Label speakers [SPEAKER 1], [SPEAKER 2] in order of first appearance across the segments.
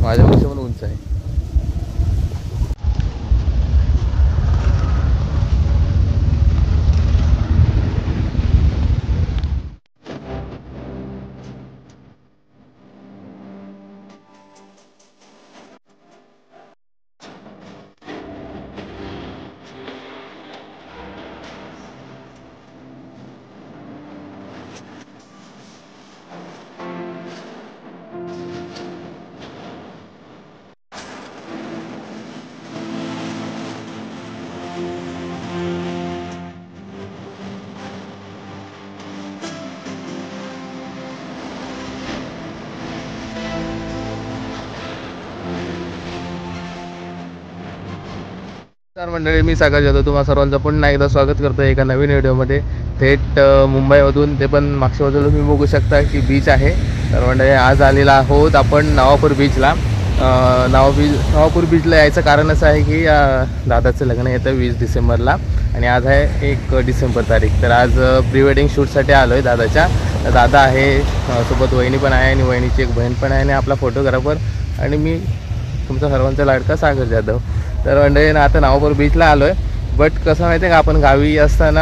[SPEAKER 1] माझ्यापेक्षा पण उंच आहे. नमस्कार मंडळी, मी सागर जाधव तुम्हा सर्वांचं पुन्हा एकदा स्वागत करतो एका नवीन व्हिडिओमध्ये. थेट मुंबईमधून, ते पण मागच्या बाजूला तुम्ही बघू शकता की बीच आहे. तर मंडळी आज आलेला आहोत आपण नवापूर बीचला. नवापूर बीचला यायचं कारण असं आहे की दादाचं लग्न येतं 20 डिसेंबरला आणि आज आहे 1 डिसेंबर तारीख. तर आज प्री वेडिंग शूटसाठी आलो आहे दादाच्या. दादा आहे सोबत, वहिनी पण आहे आणि वहिनीची एक बहीण पण आहे आणि आपला फोटोग्राफर आणि मी तुमचा सर्वांचा लाडका सागर जाधव. तर मंडळी आता नवापूर बीचला आलो आहे. बट कसं माहिती आहे का, आपण गावी असताना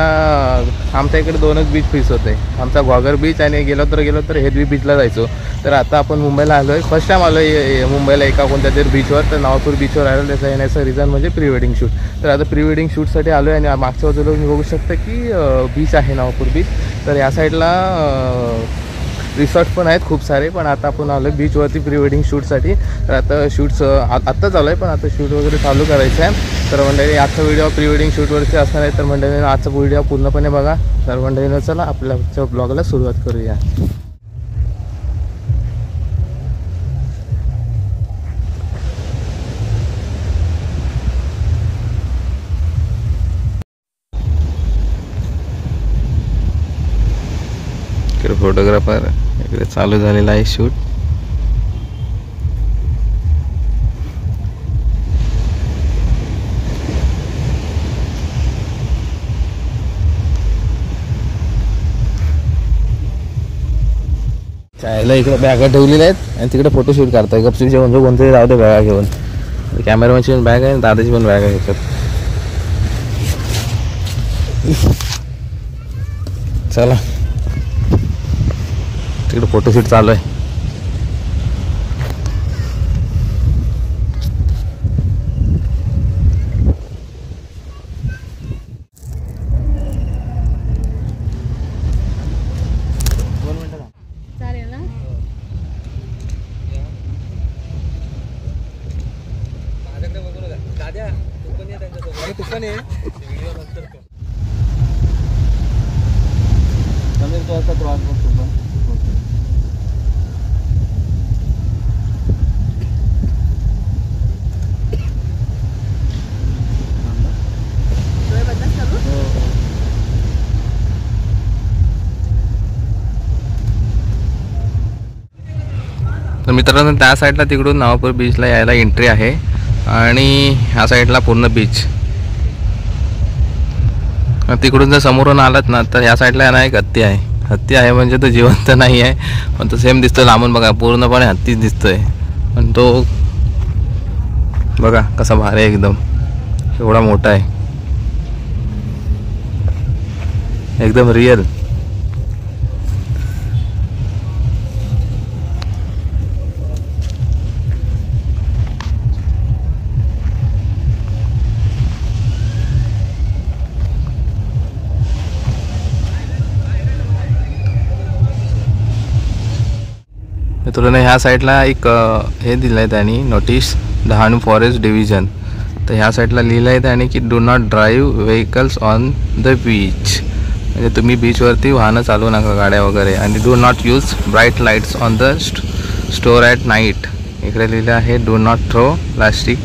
[SPEAKER 1] आमच्या इकडे 2च बीच फिक्स होते, आमचा घॉगर बीच आणि गेलो तर हेदवी बीचला जायचो. तर आता आपण मुंबईला आलो आहे, फर्स्ट टाईम आलो आहे मुंबईला एका कोणत्या तरी बीचवर. तर नवापूर बीचवर आलो. त्याचं येण्याचं रिझन म्हणजे प्री वेडिंग शूट. तर आता प्री वेडिंग शूटसाठी आलो आहे आणि मागच्या बाजूला तुम्ही बघू शकता की बीच आहे नवापूर बीच. तर या साईडला रिसॉर्ट पण आहेत खूप सारे, पण आता आपण आलो आहे बीचवरती प्री वेडिंग शूटसाठी. तर आता शूट्स आत्ता चालू आहे, पण आता शूट वगैरे चालू करायचं आहे. तर मंडळी आजचा व्हिडिओ प्री वेडिंग शूटवरती असणार आहे. तर मंडळीनं आजचा व्हिडिओ पूर्णपणे बघा. तर मंडळीनं चला आपल्या ब्लॉगला सुरुवात करूया. इकडे फोटोग्राफर, इकडे चालू झालेला आहे शूट. चायला इकडे बॅगा ठेवलेल्या आहेत आणि तिकडे फोटोशूट करताय. गपचूप जेवण जो कोणतरी राहू दे बॅगा घेऊन. कॅमेरामॅनची पण बॅग आहे आणि दादाची पण बॅग आहे. चला तिकडे फोटोशूट चालू आहे. तर मित्रांनो, त्या साईडला तिकडून नवापूर बीचला यायला एंट्री आहे आणि ह्या साईडला पूर्ण बीच. तिकडून जर समोरून आलात ना तर ह्या साईडला ना एक हत्ती आहे. हत्ती आहे म्हणजे तो जिवंत नाही आहे, पण तो सेम दिसतो लांबून. बघा पूर्णपणे हत्तीच दिसतोय, पण तो बघा कसा भारी आहे, एकदम एवढा मोठा आहे, एकदम रिअल. मित्रांनो, ह्या साईडला एक हे दिलं आहे त्यांनी नोटीस, डहाणू फॉरेस्ट डिव्हिजन. तर ह्या साईडला लिहिलं आहे त्याने की do not drive vehicles on the beach, म्हणजे तुम्ही बीचवरती वाहनं चालवू नका गाड्या वगैरे. आणि do not use bright lights on the store at night. इकडे लिहिलं आहे do not throw plastic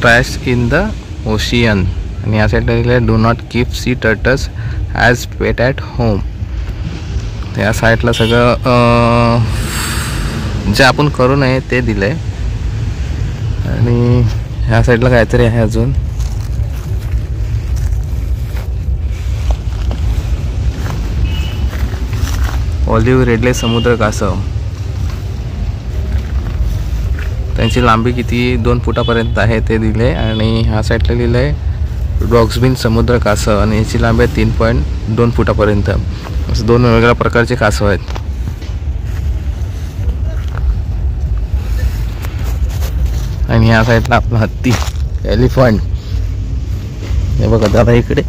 [SPEAKER 1] trash in the ocean. आणि ह्या साईडला लिहिलं आहे do not keep sea turtles as pet at home. या साईडला सगळं जे आपण करू नये ते दिलं आहे. आणि ह्या साईडला काहीतरी आहे अजून. ऑलिव्ह रिडले समुद्र कासव. त्यांची लांबी किती 2 फुटापर्यंत आहे ते दिले. आणि ह्या साईडला लिहिलं आहे डॉग्सबिन समुद्र कासव आणि याची लांबी आहे 3.2 फुटापर्यंत. असं 2 वेगवेगळ्या प्रकारचे कासव आहेत. आणि ह्या साईडला आपला हत्ती एलिफंट हे बघा दादा इकडे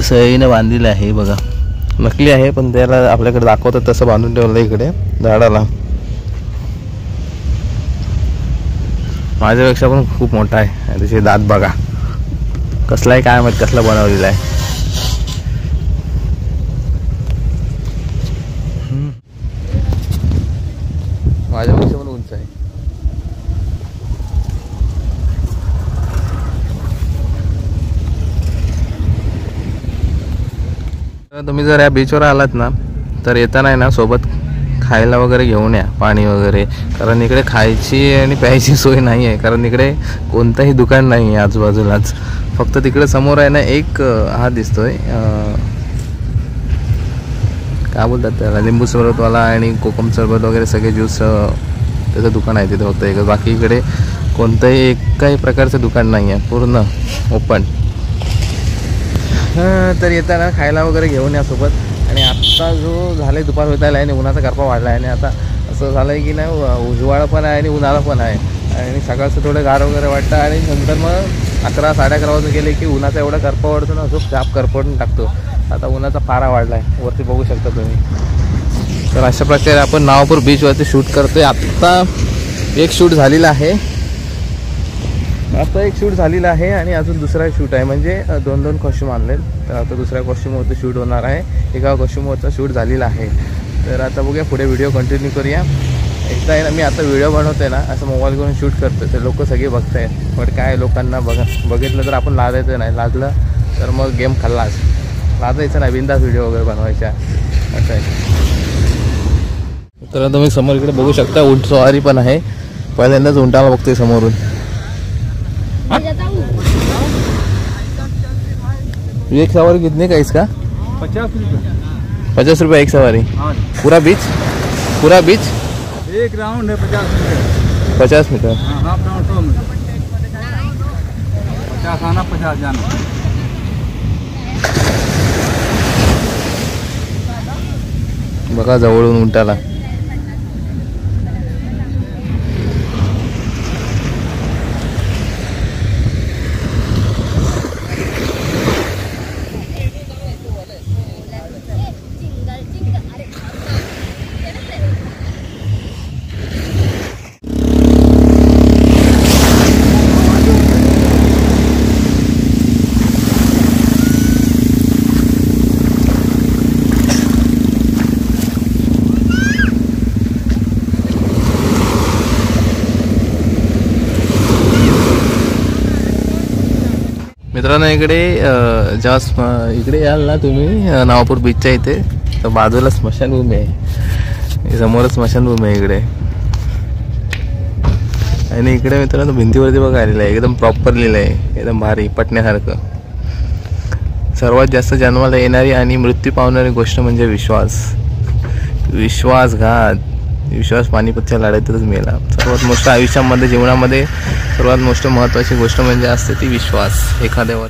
[SPEAKER 1] सईने बांधलेलं आहे. बघा नकली आहे पण त्याला आपल्याकडे दाखवतात तसं बांधून ठेवलं इकडे झाडाला. माझ्यापेक्षा पण खूप मोठा आहे. त्याचे दात बघा कसला आहे काय माहित कसला बनवलेला आहे. माझ्यापेक्षा पण उंच आहे. तुम्ही जर या बीचवर आलात ना तर येताना आहे ना सोबत खायला वगैरे घेऊन या पाणी वगैरे. कारण इकडे खायची आणि प्यायची सोय नाही आहे. कारण इकडे कोणतंही दुकान नाही आहे आजूबाजूलाच. फक्त तिकडे समोर आहे ना एक हा दिसतोय काय बोलतात त्याला लिंबू सरबतवाला आणि कोकम सरबत वगैरे सगळे ज्यूस त्याचं दुकान आहे तिथे फक्त एक. बाकी इकडे कोणतंही एकही प्रकारचं दुकान नाही आहे पूर्ण ओपन. तर येताना खायला वगैरे घेऊन या सोबत. आणि आत्ता जो झालं आहे दुपार होत आला आहे आणि उन्हाचा करपा वाढला आहे. आणि आता असं झालं आहे की नाही उजवाळा पण आहे आणि उन्हाळा पण आहे. आणि सकाळचं थोडं गार वगैरे वाटतं आणि नंतर मग 11 साडे 11 वाजून गेले की उन्हाचा एवढा करपा वाढतो ना जो चाप करपवून टाकतो. आता उन्हाचा पारा वाढला आहे वरती बघू शकता तुम्ही. तर अशा प्रकारे आपण नावापूर बीचवरती शूट करतोय. आत्ता एक शूट झालेला आहे. आता एक शूट झालेला आहे आणि अजून दुसरा शूट आहे. म्हणजे 2 कॉस्ट्यूम आणले. तर आता दुसऱ्या कॉस्ट्यूमवरती शूट होणार आहे. एका कॉस्ट्यूमवरचा शूट झालेला आहे. तर आता बघूया पुढे व्हिडिओ कंटिन्यू करूया. एकदा आहे ना मी आता व्हिडिओ बनवतोय ना असं मोबाईल घेऊन शूट करतोय तर लोक सगळे बघताय. पण काय लोकांना बघितलं तर आपण लाजायचं नाही. लाजलं तर मग गेम खाल्लाच. लाजायचं नाही बिंदास व्हिडिओ वगैरे बनवायच्या असं आहे. तर तुम्ही समोर इकडे बघू शकता उंट सवारी पण आहे. पहिल्यांदाच उंटाला बघतोय समोरून. एक सवारी कितने का इसका?
[SPEAKER 2] 50 रुपये.
[SPEAKER 1] 50 रुपये एक सवारी. पूरा बीच
[SPEAKER 2] एक राउंड है 50 metre.
[SPEAKER 1] 50 metre.
[SPEAKER 2] Half round 100 metre. 50 आना 50 जाना.
[SPEAKER 1] बघा जवळून उंटाला. मित्रांनो इकडे जेव्हा इकडे याल ना तुम्ही नावापूर बीचच्या इथे तर बाजूला स्मशानभूमी आहे. समोरच स्मशानभूमी आहे इकडे. आणि इकडे मित्रांनो भिंतीवरती बघा आलेलं आहे एकदम प्रॉपर लिहिलं आहे एकदम भारी पटण्यासारखं. सर्वात जास्त जन्माला येणारी आणि मृत्यू पावणारी गोष्ट म्हणजे विश्वासघात. विश्वास पानिपतच्या लढाईतच मेला. सर्वात मोठं आयुष्यामध्ये जीवनामध्ये सर्वात मोठी महत्त्वाची गोष्ट म्हणजे असते ती विश्वास एखाद्यावर.